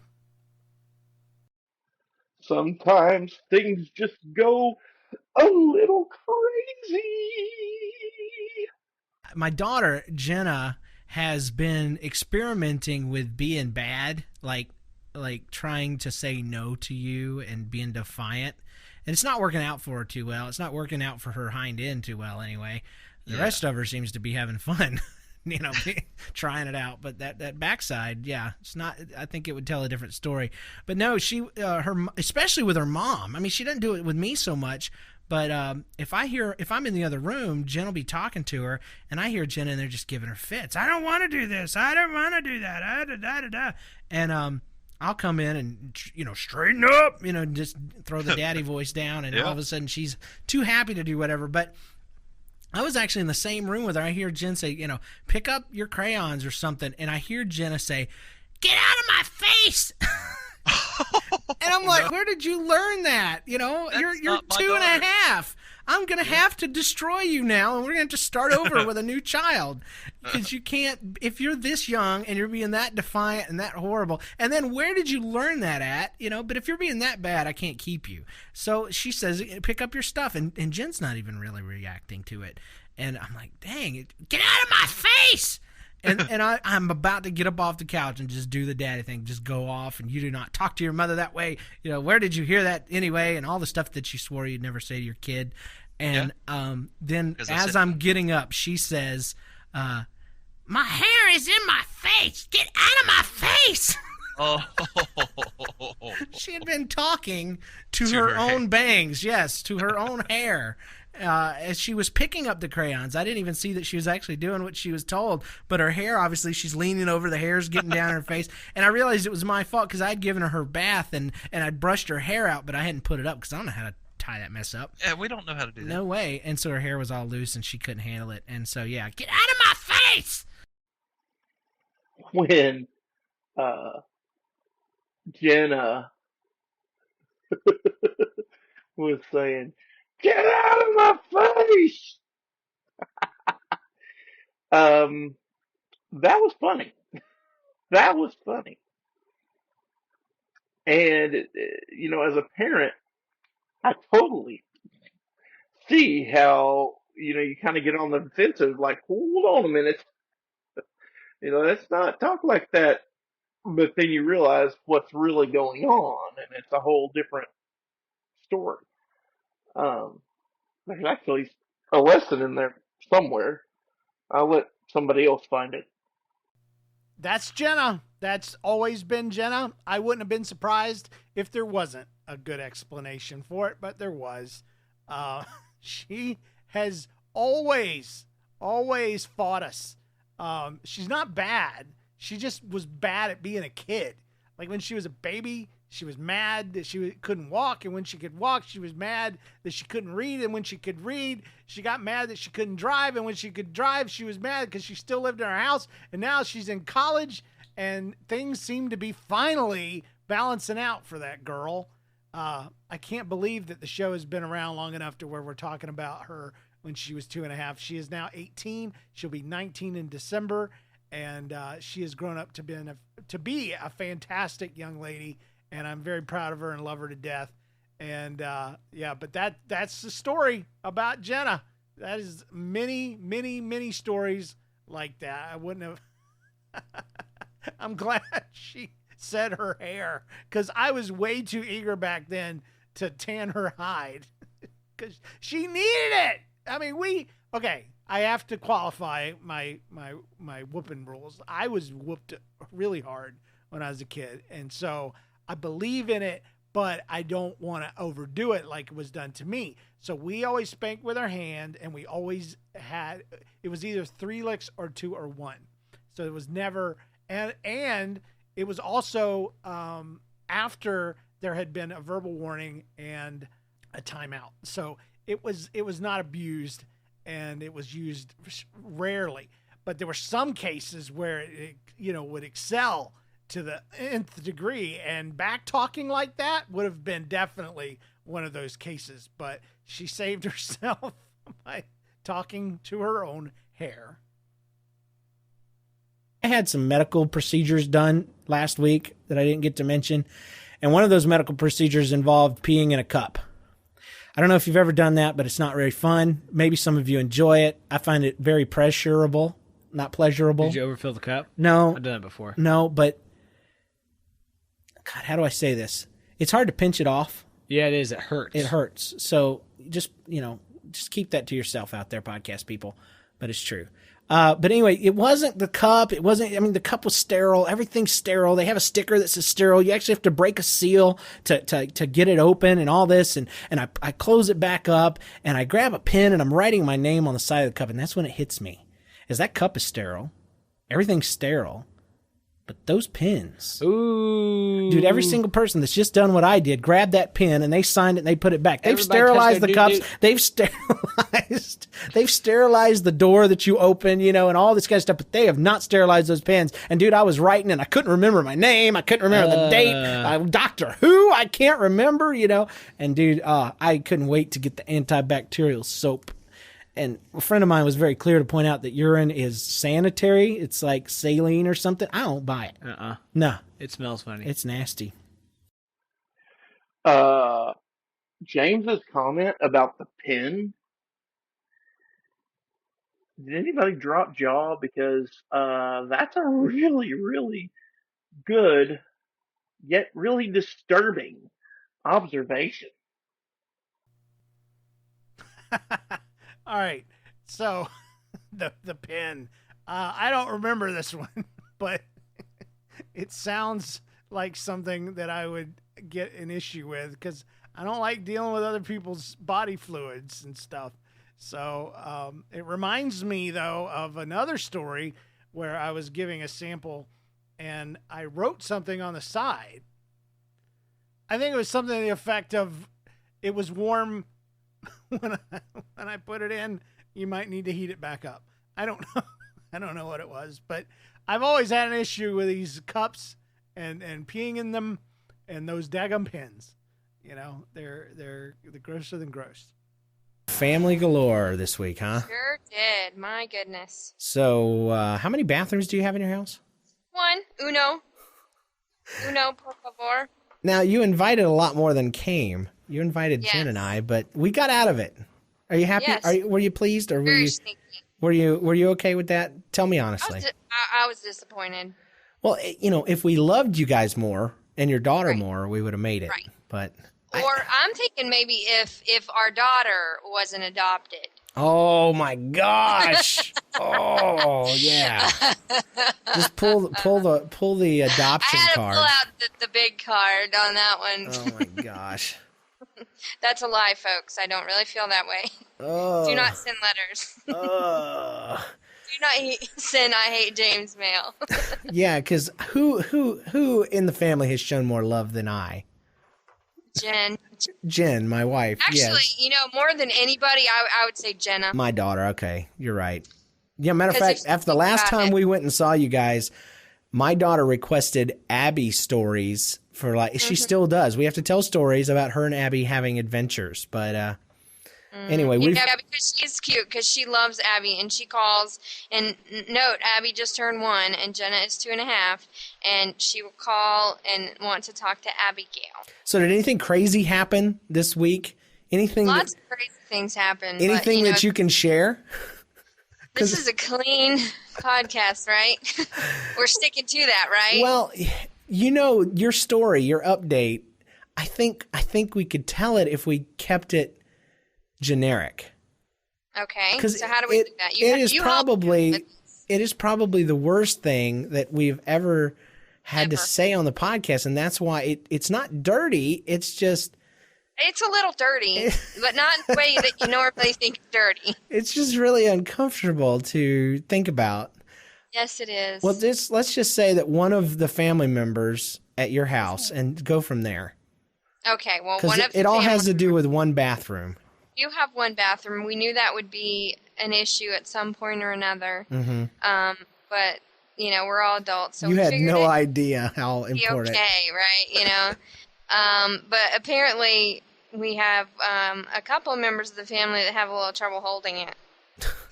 Sometimes things just go a little crazy. My daughter Jenna has been experimenting with being bad, like trying to say no to you and being defiant. And it's not working out for her too well. It's not working out for her hind end too well anyway. The rest of her seems to be having fun, trying it out. But that backside, it's not. I think it would tell a different story. But no, especially with her mom. I mean, she doesn't do it with me so much. But if I'm in the other room, Jen will be talking to her, and I hear Jen in there just giving her fits. I don't want to do this. I don't want to do that. And I'll come in and, straighten up, just throw the daddy voice down, and all of a sudden she's too happy to do whatever. But I was actually in the same room with her. I hear Jen say, pick up your crayons or something, and I hear Jenna say, "Get out of my face!" And I'm like, where did you learn that? You're 2.5. I'm going to have to destroy you now, and we're going to have to start over with a new child. Because you can't, if you're this young and you're being that defiant and that horrible, and then where did you learn that at? But if you're being that bad, I can't keep you. So she says, pick up your stuff, and Jen's not even really reacting to it. And I'm like, dang, get out of my face! And I'm about to get up off the couch and just do the daddy thing, just go off, and you do not talk to your mother that way. Where did you hear that anyway? And all the stuff that you swore you'd never say to your kid. And then as I'm getting up, she says, "My hair is in my face. Get out of my face." Oh. She had been talking to her own bangs. Yes, to her own hair. As she was picking up the crayons. I didn't even see that she was actually doing what she was told, but her hair, obviously, she's leaning over, the hair's getting down her face, and I realized it was my fault because I'd given her bath and I'd brushed her hair out, but I hadn't put it up because I don't know how to tie that mess up. Yeah, we don't know how to do that. No way. And so her hair was all loose and she couldn't handle it, and so, get out of my face! When Jenna was saying, "Get out of my face." Um, that was funny. That was funny. And as a parent, I totally see how you kind of get on the defensive, like, hold on a minute, let's not talk like that. But then you realize what's really going on, and it's a whole different story. Um, there's actually a lesson in there somewhere. I'll let somebody else find it. That's Jenna. That's always been Jenna. I wouldn't have been surprised if there wasn't a good explanation for it, but there was. She has always fought us. She's not bad. She just was bad at being a kid. Like when she was a baby, she was mad that she couldn't walk, and when she could walk, she was mad that she couldn't read, and when she could read, she got mad that she couldn't drive, and when she could drive, she was mad because she still lived in her house, and now she's in college, and things seem to be finally balancing out for that girl. I can't believe that the show has been around long enough to where we're talking about her when she was 2.5. She is now 18. She'll be 19 in December, and she has grown up to be a fantastic young lady. And I'm very proud of her and love her to death. And but that's the story about Jenna. That is many, many, many stories like that. I wouldn't have. I'm glad she said her hair, because I was way too eager back then to tan her hide because she needed it. I mean, I have to qualify my whooping rules. I was whooped really hard when I was a kid, and so I believe in it, but I don't want to overdo it like it was done to me. So we always spanked with our hand, and we always it was either 3 licks or 2 or 1. So it was never, and it was also after there had been a verbal warning and a timeout. So it was not abused, and it was used rarely. But there were some cases where it would excel to the nth degree, and back talking like that would have been definitely one of those cases. But she saved herself by talking to her own hair. I had some medical procedures done last week that I didn't get to mention, and one of those medical procedures involved peeing in a cup. I don't know if you've ever done that, but it's not very fun. Maybe some of you enjoy it. I find it very pleasurable, not pleasurable. Did you overfill the cup? No. I've done that before. No, but God, how do I say this? It's hard to pinch it off. Yeah, it is. It hurts. It hurts. So just keep that to yourself out there, podcast people. But it's true. But anyway, it wasn't the cup. It wasn't, the cup was sterile. Everything's sterile. They have a sticker that says sterile. You actually have to break a seal to get it open and all this. And I close it back up, and I grab a pen, and I'm writing my name on the side of the cup. And that's when it hits me, is that cup is sterile. Everything's sterile. But those pins. Ooh. Dude, every single person that's just done what I did, grabbed that pin and they signed it and they put it back. They've sterilized the cups. They've sterilized the door that you open, and all this kind of stuff, but they have not sterilized those pins. And dude, I was writing and I couldn't remember my name. I couldn't remember the date. Doctor Who, I can't remember, And dude, I couldn't wait to get the antibacterial soap. And a friend of mine was very clear to point out that urine is sanitary. It's like saline or something. I don't buy it. No. It smells funny. It's nasty. James's comment about the pen. Did anybody drop jaw? Because that's a really, really good, yet really disturbing observation. All right, so the pen. I don't remember this one, but it sounds like something that I would get an issue with because I don't like dealing with other people's body fluids and stuff. So it reminds me, though, of another story where I was giving a sample and I wrote something on the side. I think it was something to the effect of, it was warm when I put it in, you might need to heat it back up. I don't know. I don't know what it was, but I've always had an issue with these cups and peeing in them and those daggum pins. They're the grosser than gross. Family galore this week, huh? Sure did. My goodness. So, how many bathrooms do you have in your house? One. Uno, por favor. Now, you invited a lot more than came. You invited Jen and I, but we got out of it. Are you happy? Yes. Were you pleased, or Very sneaky. were you okay with that? Tell me honestly. I was disappointed. Well, if we loved you guys more and your daughter more, we would have made it. Right. But I'm thinking maybe if our daughter wasn't adopted. Oh my gosh! Oh yeah! Just pull the adoption card. I had to pull out the big card on that one. Oh my gosh! That's a lie, folks. I don't really feel that way. Oh. Do not send letters. Do not send I hate James mail. Yeah, because who in the family has shown more love than I? Jen, my wife. Actually, yes. More than anybody, I would say Jenna. My daughter. Okay, you're right. Yeah, matter of fact, after the last time we went and saw you guys, my daughter requested Abby stories for she still does. We have to tell stories about her and Abby having adventures. But anyway, because she's cute, because she loves Abby, and she calls. And note, Abby just turned 1, and Jenna is 2.5, and she will call and want to talk to Abigail. So did anything crazy happen this week? Anything? Lots of crazy things happen. Anything that you can share? This is a clean podcast, right? We're sticking to that, right? Well, your story, your update, I think we could tell it if we kept it generic. Okay. So how do we do that? It is probably the worst thing that we've ever had to say on the podcast, and that's why it's not dirty. It's just it's a little dirty, but not in the way that you normally think it's dirty. It's just really uncomfortable to think about. Yes, it is. Well, let's just say that one of the family members at your house, and go from there. Okay. Well, because it all has to do with one bathroom. You have one bathroom. We knew that would be an issue at some point or another. Mm-hmm. But we're all adults, so you we had figured no idea how important. Okay, right? But apparently we have a couple of members of the family that have a little trouble holding it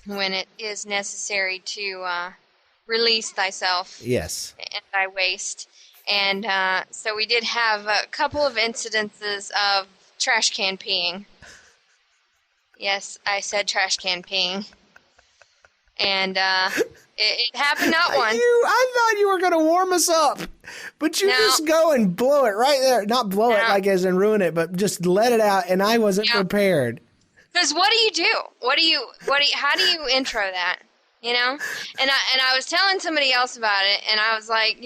when it is necessary to release thyself. Yes. And thy waste. And so we did have a couple of incidences of trash can peeing. Yes, I said trash can peeing. And it happened not once. I thought you were going to warm us up, but you just go and blow it right there. Not blow it like as in ruin it, but just let it out. And I wasn't prepared. Because what do you do? How do you intro that? And I was telling somebody else about it, and I was like,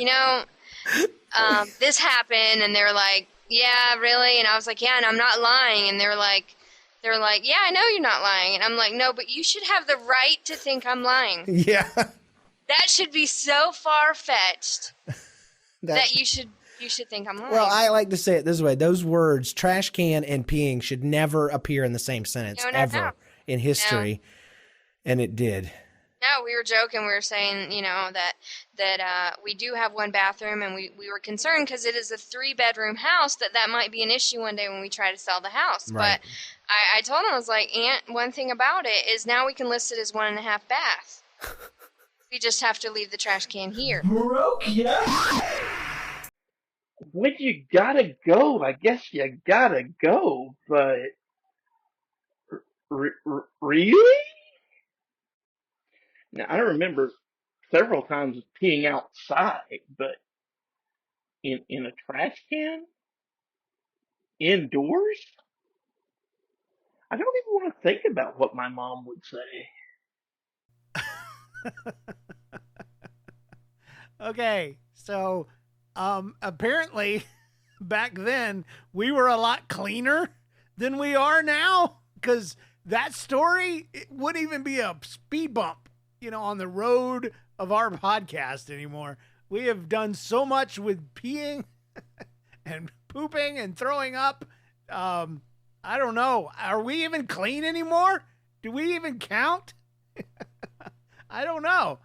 this happened, and they were like, yeah, really? And I was like, yeah, and I'm not lying. And they were like, yeah, I know you're not lying. And I'm like, no, but you should have the right to think I'm lying. Yeah. That should be so far-fetched that you should think I'm lying. Well, I like to say it this way. Those words, trash can and peeing, should never appear in the same sentence ever in history. No. And it did. No, we were joking. We were saying, that we do have one bathroom, and we were concerned because it is a 3-bedroom house that might be an issue one day when we try to sell the house. Right. But I told him, I was like, Aunt, one thing about it is now we can list it as 1.5 bath. We just have to leave the trash can here. Broke, yeah. When you gotta go, I guess you gotta go, but really? Now, I remember several times peeing outside, but in a trash can? Indoors? I don't even want to think about what my mom would say. Okay, so apparently back then we were a lot cleaner than we are now, because that story, it wouldn't even be a speed bump, on the road of our podcast anymore. We have done so much with peeing and pooping and throwing up. I don't know. Are we even clean anymore? Do we even count? I don't know.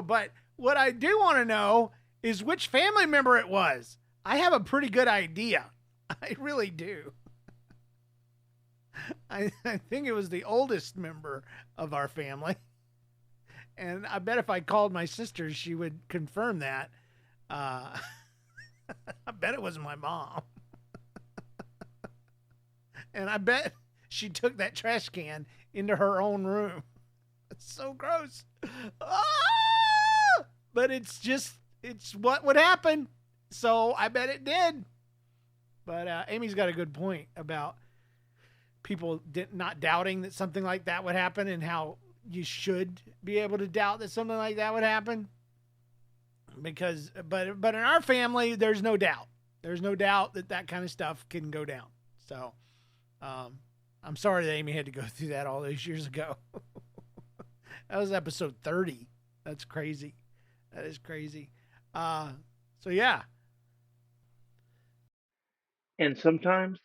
But what I do want to know is which family member it was. I have a pretty good idea. I really do. I think it was the oldest member of our family. And I bet if I called my sister, she would confirm that. I bet it wasn't my mom. And I bet she took that trash can into her own room. It's so gross. Ah! But it's what would happen. So I bet it did. But Amy's got a good point about people not doubting that something like that would happen, and how you should be able to doubt that something like that would happen. Because, but in our family, there's no doubt. There's no doubt that kind of stuff can go down. So, I'm sorry that Amy had to go through that all those years ago. That was episode 30. That's crazy. That is crazy. So yeah. And sometimes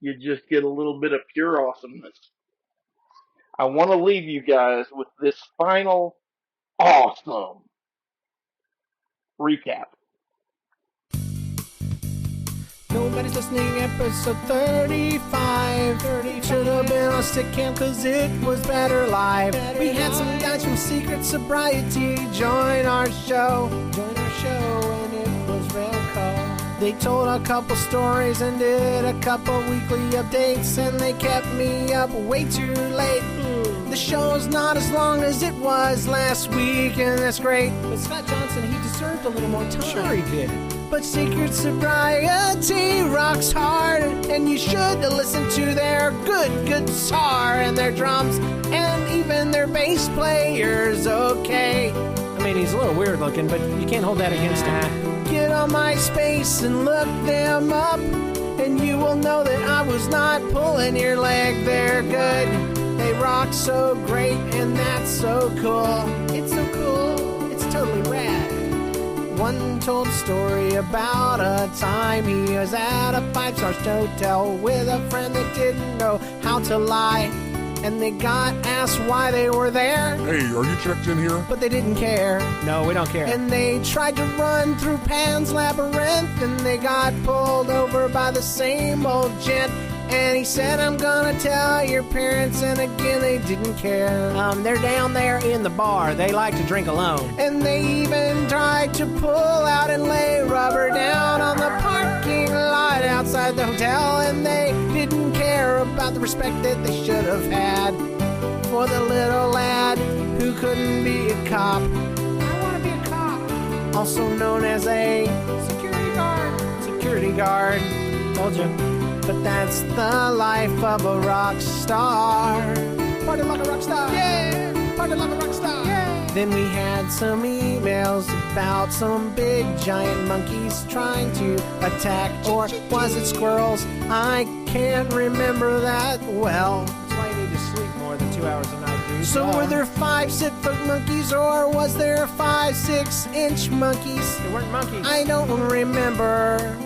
you just get a little bit of pure awesomeness. I want to leave you guys with this final awesome recap. Nobody's listening, episode 35. Should have been on stick cam cause it was better live. We had some guys from Secret Sobriety join our show. And it was real cool. They told a couple stories and did a couple weekly updates, and they kept me up way too late. The show's not as long as it was last week, and that's great. But Scott Johnson, he deserved a little more time. Sure he did. But Secret Sobriety rocks hard, and you should listen to their good guitar and their drums, and even their bass player's okay. I mean, he's a little weird looking, but you can't hold that against him. Get on MySpace and look them up, and you will know that I was not pulling your leg. They're good. They rock so great, and that's so cool. It's so cool. It's totally rad. One told a story about a time he was at a 5-star hotel with a friend that didn't know how to lie. And they got asked why they were there. Hey, are you checked in here? But they didn't care. No, we don't care. And they tried to run through Pan's Labyrinth, and they got pulled over by the same old gent. And he said, I'm gonna tell your parents, and again they didn't care. They're down there in the bar. They like to drink alone. And they even tried to pull out and lay rubber down on the parking lot outside the hotel, and they didn't care about the respect that they should have had for the little lad who couldn't be a cop. I wanna be a cop. Also known as a security guard. Security guard. Told you. But that's the life of a rock star. Party like a rock star. Yeah. Party like a rock star. Yeah. Then we had some emails about some big giant monkeys trying to attack. Or was it squirrels? I can't remember that well. That's why you need to sleep more than 2 hours a night, dude. So were there 5 6-foot monkeys, or was there 5 6-inch monkeys? They weren't monkeys. I don't remember.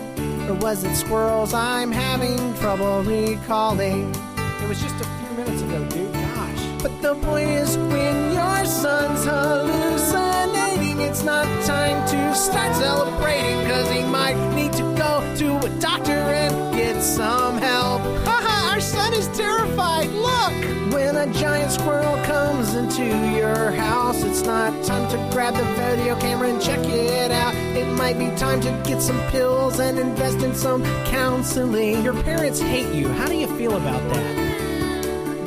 Or was it squirrels? I'm having trouble recalling. It was just a few minutes ago, dude. Gosh. But the point is, when your son's hallucinating, it's not time to start celebrating, cause he might need to go to a doctor and get some help. Haha, our son is terrified. Look! When a giant squirrel comes into your house, it's not time to grab the video camera and check it out. It might be time to get some pills and invest in some counseling. Your parents hate you. How do you feel about that?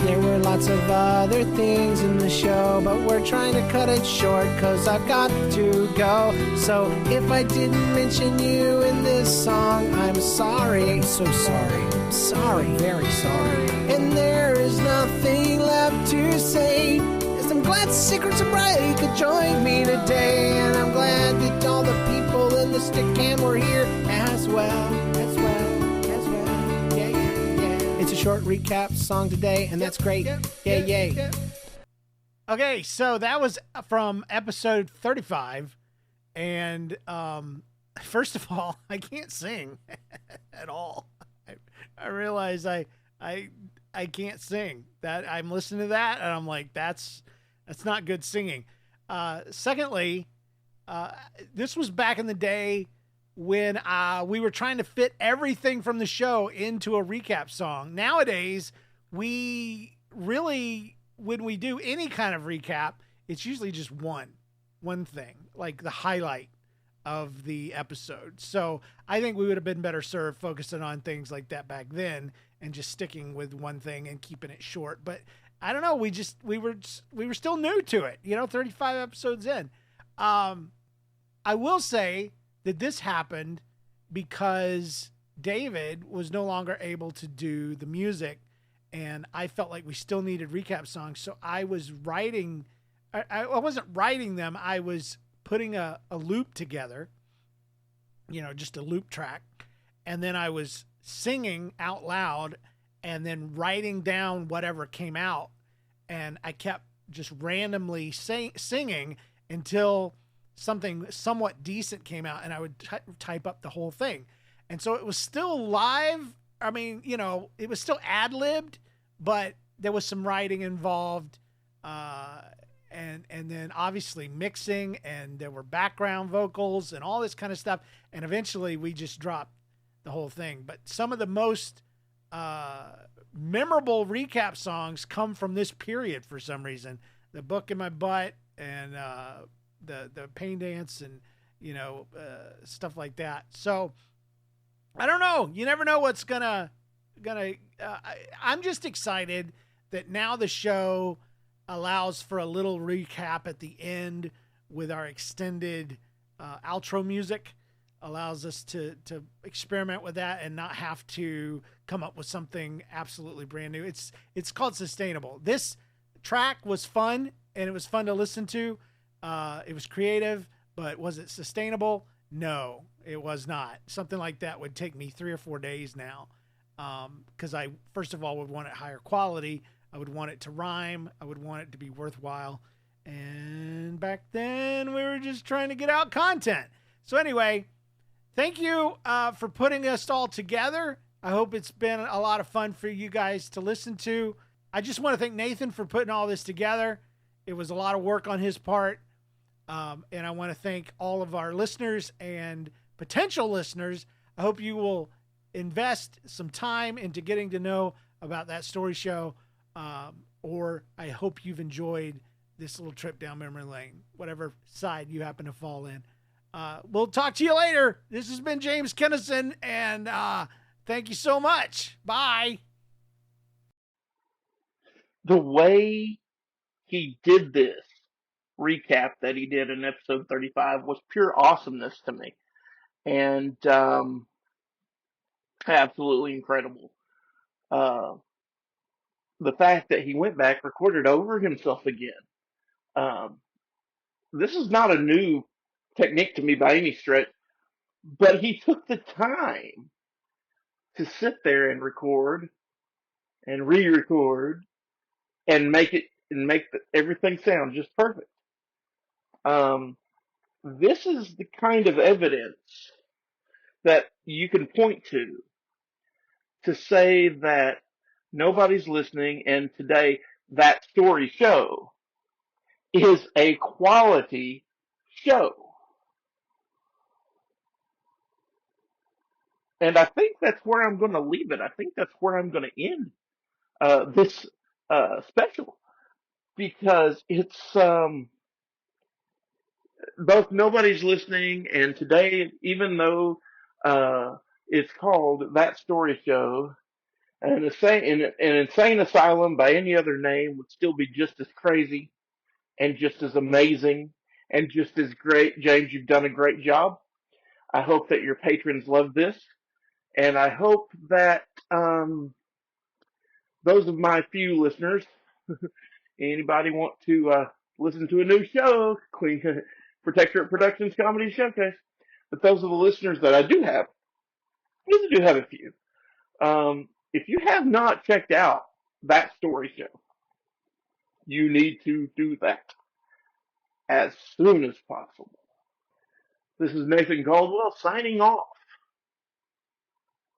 There were lots of other things in the show, but we're trying to cut it short, cause I've got to go. So if I didn't mention you in this song, I'm sorry. I'm so sorry. Sorry. Very sorry. And there is nothing left to say. I'm glad Secret Sobriety could join me today, and I'm glad that all the people in the stick cam were here as well. Yeah. It's a short recap song today, and that's great. Yay. Okay, so that was from episode 35, and first of all, I can't sing at all. I realize I can't sing. That I'm listening to that, and I'm like, that's not good singing. Secondly, this was back in the day when we were trying to fit everything from the show into a recap song. Nowadays, we really, when we do any kind of recap, it's usually just one thing, like the highlight of the episode. So I think we would have been better served focusing on things like that back then and just sticking with one thing and keeping it short. But I don't know. We were still new to it, 35 episodes in. I will say that this happened because David was no longer able to do the music, and I felt like we still needed recap songs. So I was writing, I wasn't writing them. I was putting a loop together, just a loop track. And then I was singing out loud and then writing down whatever came out. And I kept just randomly singing until something somewhat decent came out, and I would type up the whole thing. And so it was still live. I mean, it was still ad-libbed, but there was some writing involved. And then obviously mixing, and there were background vocals and all this kind of stuff. And eventually we just dropped the whole thing. But some of the most memorable recap songs come from this period for some reason. The Book in My Butt and the Pain Dance and, stuff like that. So I don't know. You never know what's gonna I'm just excited that now the show allows for a little recap at the end with our extended outro music. Allows us to experiment with that and not have to come up with something absolutely brand new. It's called Sustainable. This track was fun, and it was fun to listen to. It was creative, but was it sustainable? No, it was not. Something like that would take me 3 or 4 days now. Because I, first of all, would want it higher quality. I would want it to rhyme. I would want it to be worthwhile. And back then, we were just trying to get out content. So anyway, thank you for putting us all together. I hope it's been a lot of fun for you guys to listen to. I just want to thank Nathan for putting all this together. It was a lot of work on his part. And I want to thank all of our listeners and potential listeners. I hope you will invest some time into getting to know about that story show. Or I hope you've enjoyed this little trip down memory lane, whatever side you happen to fall in. We'll talk to you later. This has been James Kennison, and thank you so much. Bye. The way he did this recap that he did in episode 35 was pure awesomeness to me. And absolutely incredible. The fact that he went back, recorded over himself again. This is not a new technique to me by any stretch, but he took the time to sit there and record and re-record and make everything sound just perfect. This is the kind of evidence that you can point to say that nobody's listening, and today that story show is a quality show. And I think that's where I'm going to leave it. I think that's where I'm going to end this special, because it's both nobody's listening, and today, even though it's called That Story Show, an insane asylum by any other name would still be just as crazy and just as amazing and just as great. James, you've done a great job. I hope that your patrons love this, and I hope that those of my few listeners, anybody want to listen to a new show, Queen Protectorate Productions Comedy Showcase, but those are the listeners that I do have. I do have a few. If you have not checked out That Story Show, you need to do that as soon as possible. This is Nathan Caldwell signing off.